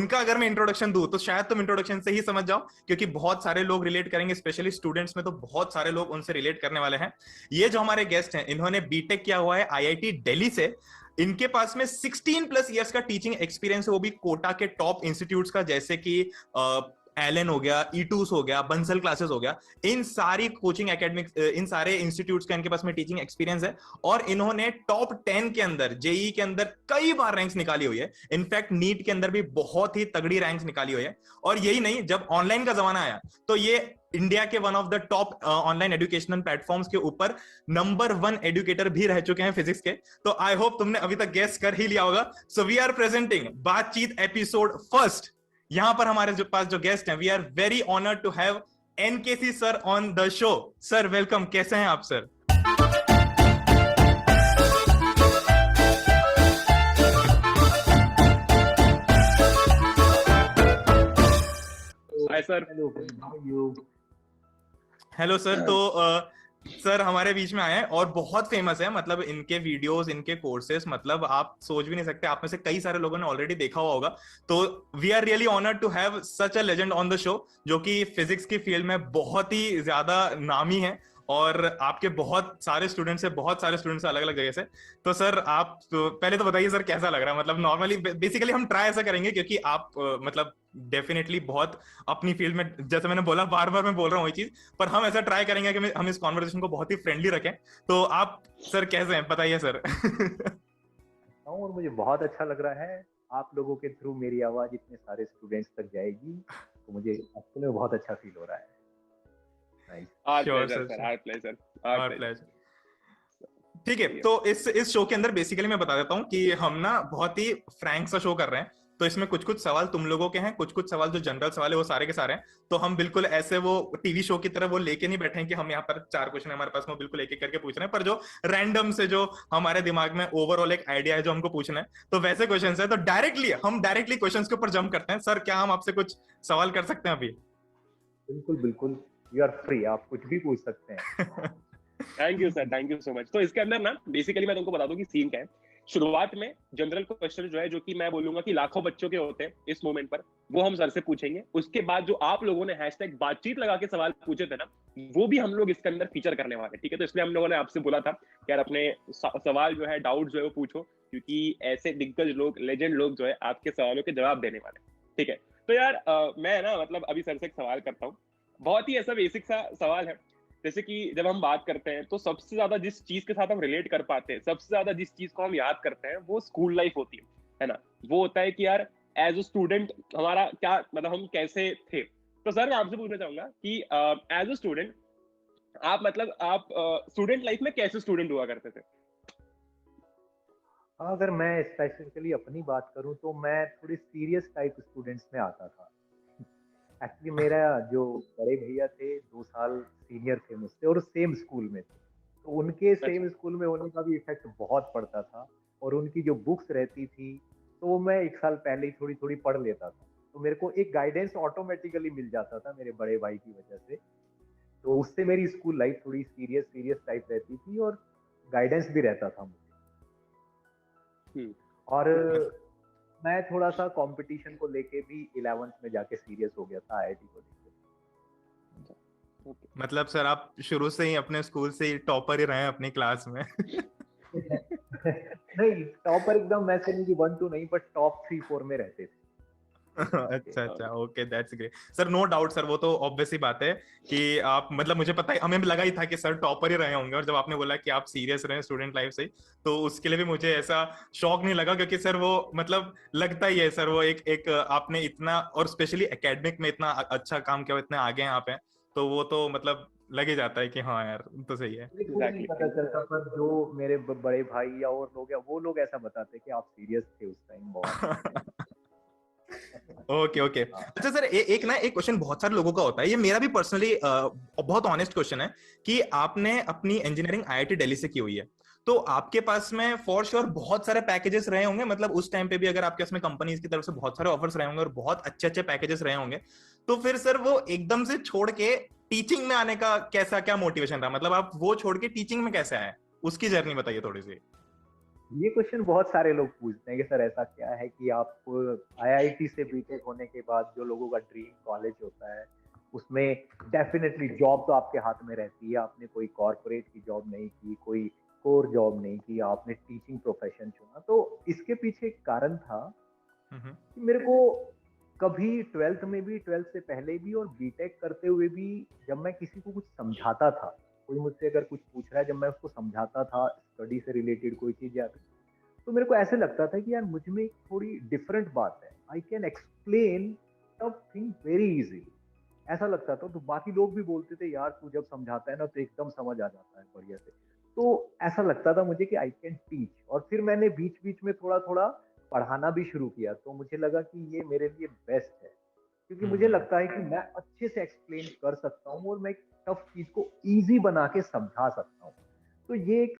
उनका अगर मैं इंट्रोडक्शन दूं तो शायद तुम इंट्रोडक्शन से ही समझ जाओ, क्योंकि बहुत सारे लोग रिलेट करेंगे, स्पेशली स्टूडेंट्स में तो बहुत सारे लोग उनसे रिलेट करने वाले हैं। ये जो हमारे गेस्ट हैं, इन्होंने बीटेक किया हुआ है आईआईटी दिल्ली से। इनके पास में 16+ ईयर्स का टीचिंग एक्सपीरियंस है, वो भी कोटा के टॉप इंस्टीट्यूट्स का, जैसे कि एलन हो गया, ईटूस हो गया, बंसल क्लासेस हो गया। इन सारी कोचिंग एकेडमिक, इन सारे इंस्टीट्यूट्स का इनके पास में टीचिंग एक्सपीरियंस है। और इन्होंने टॉप 10 के अंदर, जेई के अंदर कई बार रैंक्स निकाली हुई है। इनफैक्ट नीट के अंदर भी बहुत ही तगड़ी रैंक्स निकाली हुई है। और यही नहीं, जब ऑनलाइन का जमाना आया तो ये इंडिया के one of the top online educational platforms के ऊपर नंबर 1 एजुकेटर भी रह चुके हैं फिजिक्स के। तो आई होप तुमने अभी तक गेस कर ही लिया होगा। सो वी आर प्रेजेंटिंग बातचीत एपिसोड फर्स्ट। यहां पर हमारे जो पास जो गेस्ट हैं, we are very honoured to have NKC sir on the show. Sir welcome, कैसे हैं आप sir? Hi sir. Hello sir. तो सर हमारे बीच में आए हैं और बहुत फेमस है, मतलब इनके वीडियोस, इनके कोर्सेस, मतलब आप सोच भी नहीं सकते, आप में से कई सारे लोगों ने ऑलरेडी देखा हुआ होगा। तो we are really honoured to have such a legend on the show, जो कि फिजिक्स की फील्ड में बहुत ही ज्यादा नामी है। और आपके बहुत सारे स्टूडेंट्स है, बहुत सारे स्टूडेंट्स अलग अलग जगह से। तो सर आप तो पहले तो बताइए सर, कैसा लग रहा है? मतलब नॉर्मली बेसिकली हम ट्राई ऐसा करेंगे, क्योंकि आप मतलब डेफिनेटली बहुत अपनी फील्ड में, जैसे मैंने बोला, बार बार मैं बोल रहा हूँ वही चीज, पर हम ऐसा ट्राई करेंगे कि हम इस कॉन्वर्सेशन को बहुत ही फ्रेंडली रखें। तो आप सर कैसे हैं, बताइए सर। और मुझे बहुत अच्छा लग रहा है, आप लोगों के थ्रू मेरी आवाज इतने सारे स्टूडेंट्स तक जाएगी, तो मुझे एक्चुअली में बहुत अच्छा फील हो रहा है। ठीक है, तो इस शो के अंदर बेसिकली मैं बता देता हूँ कि हम ना बहुत ही फ्रैंक सा शो कर रहे हैं। तो इसमें कुछ कुछ सवाल तुम लोगों के हैं, कुछ कुछ सवाल जो जनरल सवाल है वो सारे के सारे हैं। तो हम बिल्कुल ऐसे वो टीवी शो की तरह वो लेके नहीं बैठे हैं कि हम यहाँ पर 4 क्वेश्चन हमारे पास में बिल्कुल एक एक करके पूछ रहे हैं, पर जो रैंडम से जो हमारे दिमाग में ओवरऑल एक आइडिया है जो हमको पूछना है, तो वैसे क्वेश्चन है। तो डायरेक्टली क्वेश्चन के ऊपर जंप करते हैं। सर क्या हम आपसे कुछ सवाल कर सकते हैं अभी? बिल्कुल बिल्कुल, यू आर फ्री, आप कुछ भी पूछ सकते हैं। Thank you sir, thank you so much. तो इसके अंदर ना बेसिकली मैं तुमको बता दूं कि सीन क्या है। शुरुआत में जनरल क्वेश्चन जो है, जो कि मैं बोलूंगा कि लाखों बच्चों के होते हैं इस मोमेंट पर, वो हम सर से पूछेंगे। उसके बाद जो आप लोगों ने हैशटैग बातचीत लगा के सवाल पूछे थे ना, वो भी हम लोग इसके अंदर फीचर करने वाले हैं, ठीक है? तो इसलिए हम लोगों ने आपसे बोला था कि यार अपने सवाल जो है, डाउट जो है वो पूछो, क्योंकि ऐसे दिग्गज लोग, लेजेंड लोग जो है आपके सवालों के जवाब देने वाले, ठीक है? तो यार मैं ना मतलब अभी सर से एक सवाल करता हूँ। बहुत ही ऐसा बेसिक सा सवाल है। जैसे कि जब हम बात करते हैं तो सबसे ज्यादा जिस चीज के साथ हम रिलेट कर पाते हैं, सबसे ज्यादा जिस चीज को हम याद करते हैं, वो स्कूल लाइफ होती है ना? वो होता है कि यार एज अ स्टूडेंट हमारा क्या मतलब, हम कैसे थे। तो सर मैं आपसे पूछना चाहूंगा कि एज अ स्टूडेंट आप मतलब आप स्टूडेंट लाइफ में कैसे स्टूडेंट हुआ करते थे? अगर मैं स्पेसिफिकली अपनी बात करूं तो मैं थोड़ी सीरियस टाइप स्टूडेंट्स में आता था। एक्चुअली मेरा जो बड़े भैया थे 2 साल सीनियर थे मुझसे और सेम स्कूल में थे, तो उनके सेम स्कूल में होने का भी इफेक्ट बहुत पड़ता था। और उनकी जो बुक्स रहती थी तो मैं 1 साल पहले ही थोड़ी थोड़ी पढ़ लेता था, तो मेरे को एक गाइडेंस ऑटोमेटिकली मिल जाता था मेरे बड़े भाई की वजह से। तो उससे मेरी स्कूल लाइफ थोड़ी सीरियस टाइप रहती थी और गाइडेंस भी रहता था मुझे। और मैं थोड़ा सा कंपटीशन को लेके भी 11th में जाके सीरियस हो गया था आईआईटी को लेके। मतलब सर आप शुरू से ही अपने स्कूल से ही टॉपर ही रहे हैं अपनी क्लास में? नहीं, टॉपर एकदम मैं से नहीं कि 1-2 नहीं, बट टॉप 3-4 में रहते थे। अच्छा, okay, that's great sir. No doubt sir, वो तो ऑब्वियस ही बात है कि आप, मतलब मुझे पता है, हमें भी लगा ही था कि सर टॉपर ही रहे होंगे। और जब आपने बोला कि आप सीरियस रहे स्टूडेंट लाइफ से, तो उसके लिए भी मुझे ऐसा शौक नहीं लगा, क्योंकि सर वो मतलब लगता ही है सर, वो एक आपने इतना, और स्पेशली एकेडमिक में इतना अच्छा काम किया, इतने आगे यहाँ पे, तो वो तो मतलब लग ही जाता है कि हाँ यार तो सही है। नहीं पता चलता, पर जो मेरे बड़े भाई या और लोग हैं, वो लोग ऐसा बताते कि आप सीरियस थे उस टाइम बहुत। ओके। अच्छा सर, एक क्वेश्चन बहुत सारे लोगों का होता है, ये मेरा भी पर्सनली बहुत ऑनेस्ट क्वेश्चन है, कि आपने अपनी इंजीनियरिंग आईआईटी दिल्ली से की हुई है, तो आपके पास में फॉर श्योर बहुत सारे पैकेजेस रहे होंगे। मतलब उस टाइम पे भी अगर आपके पास में कंपनीज की तरफ से बहुत सारे ऑफर्स रहे होंगे और बहुत अच्छे अच्छे पैकेजेस रहे होंगे, तो फिर सर वो एकदम से छोड़ के टीचिंग में आने का कैसा, क्या मोटिवेशन रहा? मतलब आप वो छोड़ के टीचिंग में कैसे आए, उसकी जर्नी बताइए थोड़ी सी। ये क्वेश्चन बहुत सारे लोग पूछते हैं कि सर ऐसा क्या है कि आप आईआईटी से बीटेक होने के बाद जो लोगों का ड्रीम कॉलेज होता है उसमें डेफिनेटली जॉब तो आपके हाथ में रहती है, आपने कोई कॉरपोरेट की जॉब नहीं की, कोई कोर जॉब नहीं की, आपने टीचिंग प्रोफेशन चुना। तो इसके पीछे एक कारण था हम्म। कि मेरे को कभी ट्वेल्थ में भी, ट्वेल्थ से पहले भी और बीटेक करते हुए भी, जब मैं किसी को कुछ समझाता था, कोई मुझसे अगर कुछ पूछ रहा है, जब मैं उसको समझाता था स्टडी से रिलेटेड कोई चीज या तो मेरे को ऐसे लगता था कि यार मुझ में एक थोड़ी डिफरेंट बात है, I can explain tough thing very easily, ऐसा लगता था। तो बाकी लोग भी बोलते थे यार तू जब समझाता है ना तो एकदम समझ आ जाता है बढ़िया से। तो ऐसा लगता था मुझे कि आई कैन टीच। और फिर मैंने बीच बीच में थोड़ा थोड़ा पढ़ाना भी शुरू किया, तो मुझे लगा कि ये मेरे लिए बेस्ट है, क्योंकि मुझे हम्म। लगता है कि मैं अच्छे से एक्सप्लेन कर सकता हूँ और मैं एक टफ चीज को इजी बना के समझा सकता हूँ। तो ये एक